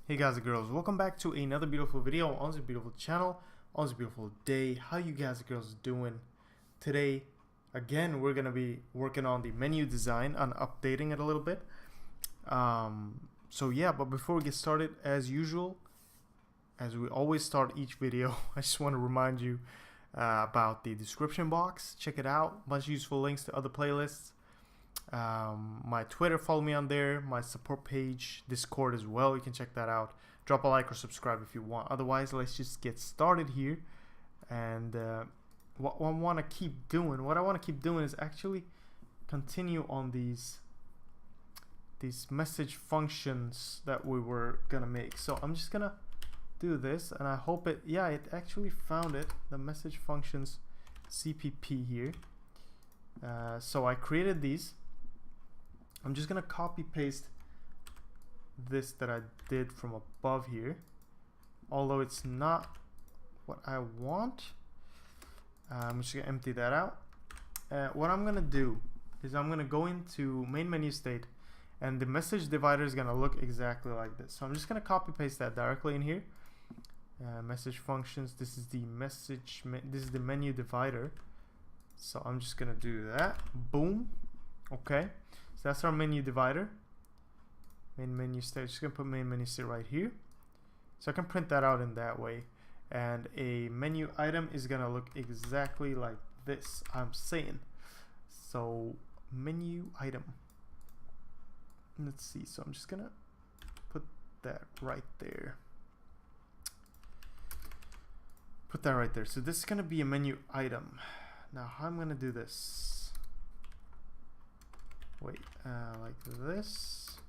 Hey guys and girls, welcome back to another beautiful video on this beautiful channel, on this beautiful day. How you guys and girls doing? Today, again, we're going to be working on the menu design and updating it a little bit. So yeah, but before we get started, as usual, as we always start each video, I just want to remind you about the description box. Check it out, a bunch of useful links to other playlists. My Twitter, follow me on there, my support page, Discord as well, you can check that out. Drop a like or subscribe if you want. Otherwise, let's just get started here. And what I want to keep doing is actually continue on these message functions that we were gonna make. So I'm just gonna do this, and I hope it actually found it, the message functions CPP here. So I created these. I'm just gonna copy paste this that I did from above here, although it's not what I want. I'm just gonna empty that out. What I'm gonna do is I'm gonna go into main menu state, and the message divider is gonna look exactly like this. So I'm just gonna copy paste that directly in here. Message functions, this is the this is the menu divider. So I'm just gonna do that. Boom. Okay, so that's our menu divider. Main menu state, just gonna put main menu state right here, so I can print that out in that way. And a menu item is gonna look exactly like this, I'm saying. So menu item, let's see, so I'm just gonna put that right there. So this is gonna be a menu item. Now how I'm gonna do this, wait, like this,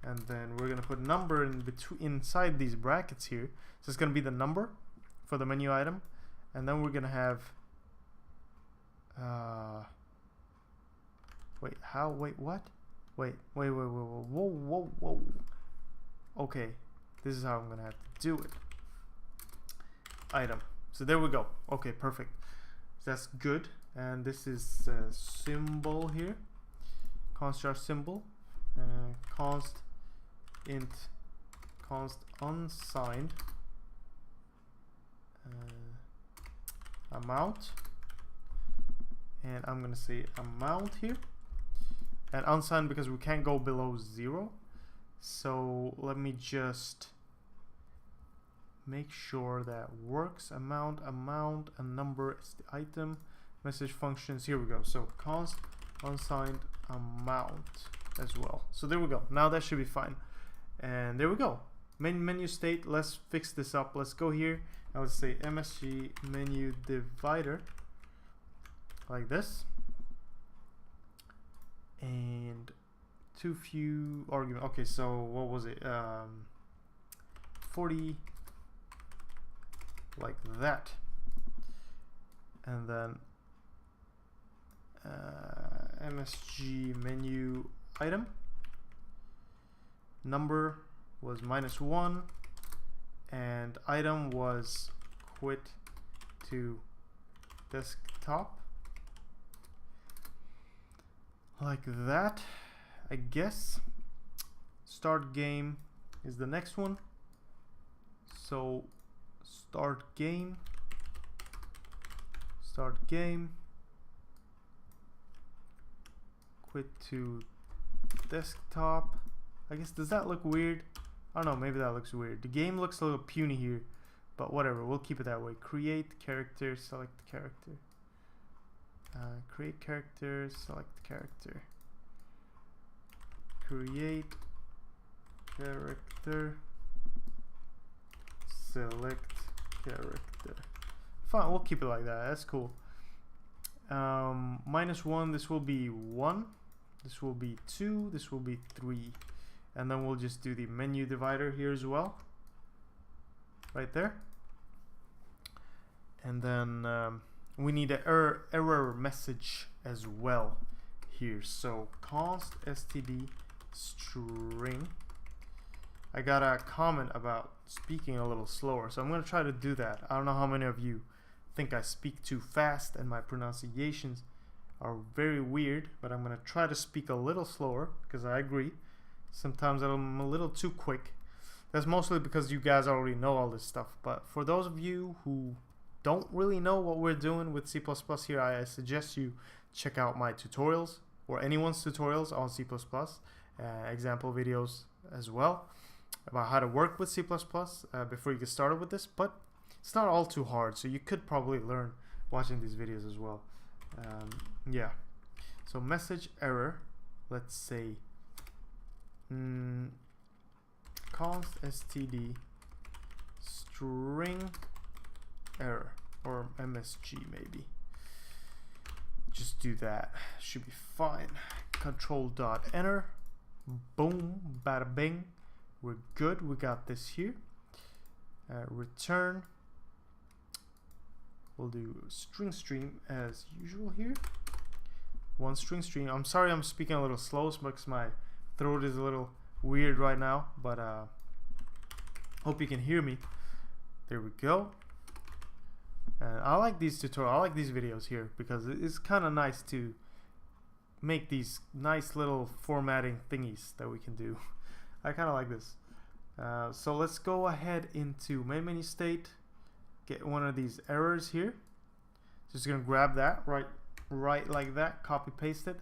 and then we're gonna put number in between, inside these brackets here. So it's gonna be the number for the menu item, and then we're gonna have whoa, okay, this is how I'm gonna have to do it. Item, so there we go. Okay, perfect, so that's good. And this is a symbol here, const symbol, const int const unsigned amount, and I'm gonna say amount here, and unsigned because we can't go below 0. So let me just make sure that works. Amount, and number is the item. Message functions, here we go. So const unsigned amount as well. So there we go. Now that should be fine. And there we go. Main menu state. Let's fix this up. Let's go here. I would say MSG menu divider like this. And too few argument. Okay, so what was it? 40 like that. And then MSG menu item, number was -1, and item was quit to desktop, like that, I guess. Start game is the next one, so start game, quit to desktop. I guess, does that look weird? I don't know, maybe that looks weird. The game looks a little puny here, but whatever, we'll keep it that way. Create character, select character. Create character, select character. Create character, select character. Fine, we'll keep it like that. That's cool. -1, this will be 1. This will be 2, this will be 3, and then we'll just do the menu divider here as well, right there. And then we need an error message as well here. So const std string. I got a comment about speaking a little slower, so I'm going to try to do that. I don't know how many of you think I speak too fast and my pronunciations are very weird, but I'm going to try to speak a little slower because I agree Sometimes I'm a little too quick. That's mostly because you guys already know all this stuff. But for those of you who don't really know what we're doing with C++ here, I suggest you check out my tutorials or anyone's tutorials on C++, example videos as well about how to work with C++ before you get started with this. But it's not all too hard, so you could probably learn watching these videos as well. Yeah. So message error, let's say const std string error, or msg maybe. Just do that, should be fine. Control dot enter, boom, bada bing, we're good. We got this here. Return, we'll do string stream as usual here. One string stream. I'm sorry I'm speaking a little slow because my throat is a little weird right now, but hope you can hear me. There we go. And I like these tutorials, I like these videos here because it's kind of nice to make these nice little formatting thingies that we can do. I kind of like this. So let's go ahead into main menu state, get one of these errors here. Just gonna grab that right like that, copy paste it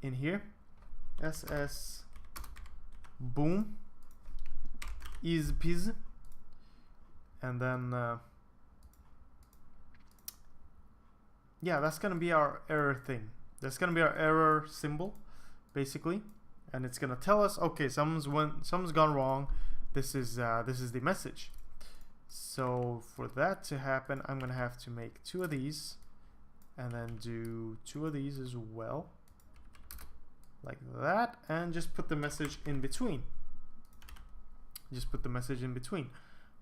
in here. SS boom, easy peasy, and then yeah, that's gonna be our error thing. That's gonna be our error symbol basically, and it's gonna tell us, okay, something's gone wrong. This is the message. So for that to happen, I'm gonna have to make 2 of these and then do 2 of these as well, like that, and just put the message in between. Just put the message in between.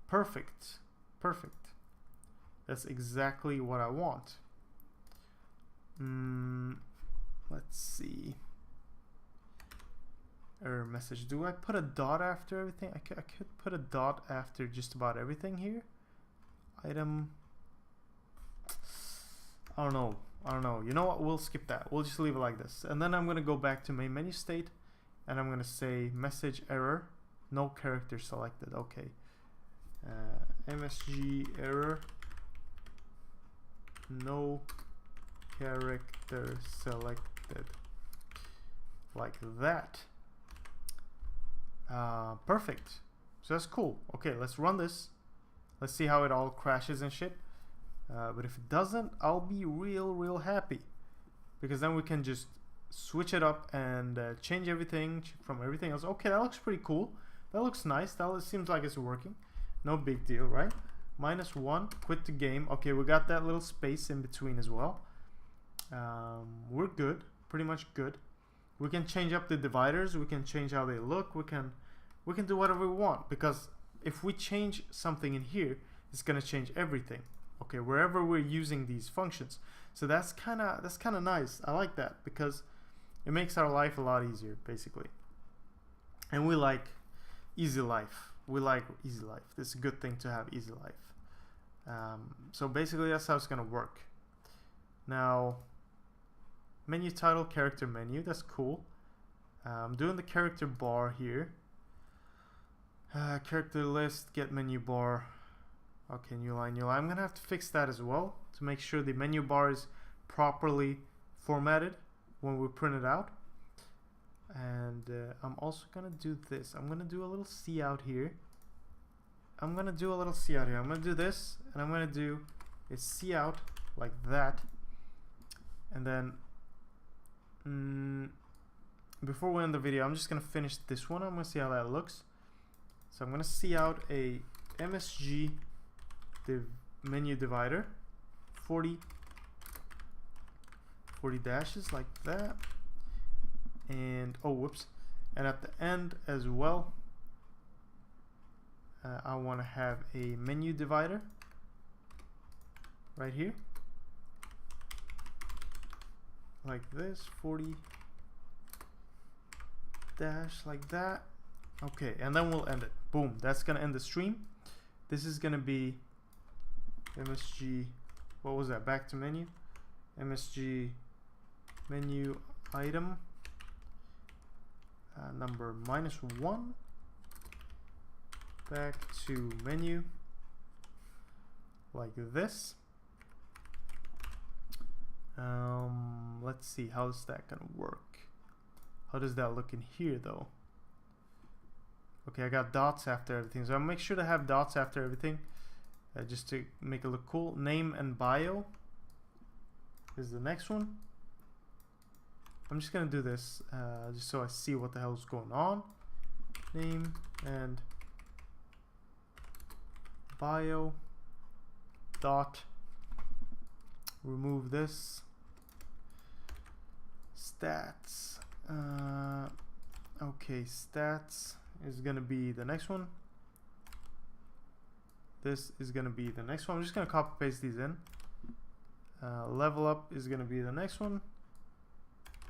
Perfect. Perfect. That's exactly what I want. Let's see. Error message. Do I put a dot after everything? I could put a dot after just about everything here. Item. I don't know. You know what? We'll skip that. We'll just leave it like this. And then I'm going to go back to main menu state and I'm going to say message error, no character selected. Okay. MSG error, no character selected. Like that. Perfect. So that's cool. Okay, let's run this. Let's see how it all crashes and shit. But if it doesn't, I'll be real happy, because then we can just switch it up and change everything from everything else. Okay, that looks pretty cool. That looks nice. That seems like it's working. No big deal, right? -1, quit the game. Okay, we got that little space in between as well. We're good, pretty much good. We can change up the dividers. We can change how they look. We can do whatever we want, because if we change something in here, it's gonna change everything. Okay, wherever we're using these functions. So that's kind of nice. I like that because it makes our life a lot easier, basically. And we like easy life. We like easy life. It's a good thing to have easy life. So basically that's how it's gonna work. Now, menu title, character menu. That's cool. I'm doing the character bar here. Character list, get menu bar. Okay, new line. I'm gonna have to fix that as well to make sure the menu bar is properly formatted when we print it out. And I'm also gonna do this. I'm gonna do a little C out here. I'm gonna do this, and I'm gonna do a C out like that. And then before we end the video, I'm just gonna finish this one. I'm gonna see how that looks. So I'm gonna C out a MSG menu divider, 40 dashes like that, and oh whoops, and at the end as well I want to have a menu divider right here like this, 40 dash like that. Okay, and then we'll end it. Boom, that's gonna end the stream. This is gonna be MSG, what was that, back to menu, MSG menu item, number -1, back to menu, like this. Let's see, how's that gonna work? How does that look in here though? Okay, I got dots after everything, so I'll make sure to have dots after everything, just to make it look cool. Name and bio is the next one. I'm just gonna do this just so I see what the hell is going on. Name and bio dot, remove this. Stats, okay, stats is gonna be the next one. This is gonna be the next one. I'm just gonna copy paste these in. Level up is gonna be the next one,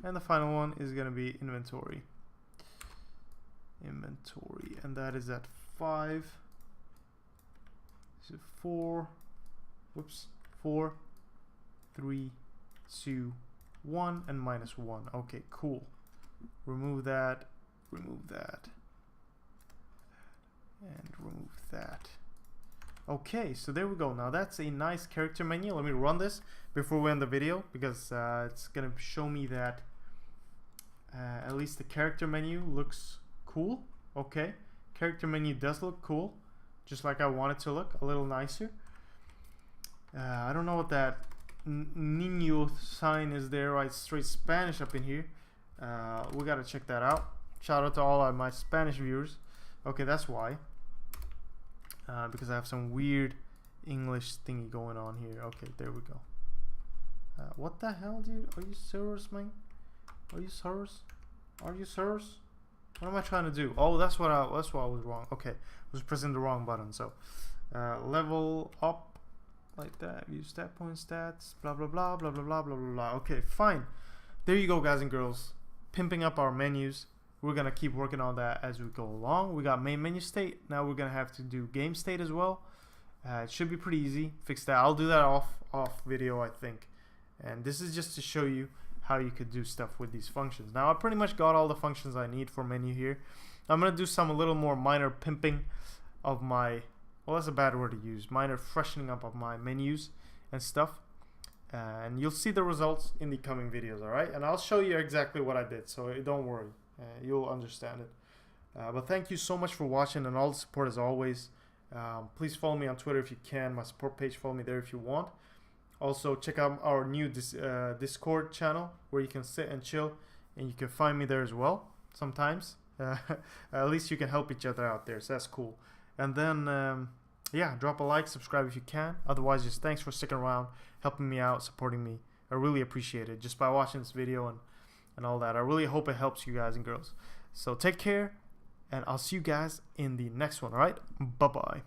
and the final one is gonna be inventory, and that is at 5. So 4, whoops, 4, 3, 2, 1, and -1. Okay, cool. Remove that, and remove that. Okay, so there we go. Now that's a nice character menu. Let me run this before we end the video, because it's gonna show me that at least the character menu looks cool. Okay, character menu does look cool, just like I want it to look, a little nicer. I don't know what that Niño sign is there, right? Straight Spanish up in here. We gotta check that out. Shout out to all of my Spanish viewers. Okay, that's why. Because I have some weird English thingy going on here. Okay, there we go. What the hell, dude? Are you serious, man? Are you serious? Are you serious? What am I trying to do? Oh, that's what I was wrong. Okay, I was pressing the wrong button. So level up like that. View stat point stats. Blah blah blah blah blah blah blah blah. Okay, fine. There you go, guys and girls. Pimping up our menus. We're gonna keep working on that as we go along. We got main menu state. Now we're gonna have to do game state as well. It should be pretty easy. Fix that. I'll do that off video, I think. And this is just to show you how you could do stuff with these functions. Now I pretty much got all the functions I need for menu here. I'm gonna do a little more minor pimping of my, well, that's a bad word to use, minor freshening up of my menus and stuff. And you'll see the results in the coming videos, alright? And I'll show you exactly what I did, so don't worry. You'll understand it. But thank you so much for watching and all the support as always. Please follow me on Twitter if you can. My support page, follow me there if you want. Also, check out our new Discord channel where you can sit and chill, and you can find me there as well sometimes. At least you can help each other out there, so that's cool. And then, yeah, drop a like, subscribe if you can. Otherwise, just thanks for sticking around, helping me out, supporting me. I really appreciate it just by watching this video and all that. I really hope it helps you guys and girls. So take care, and I'll see you guys in the next one, alright? Bye-bye.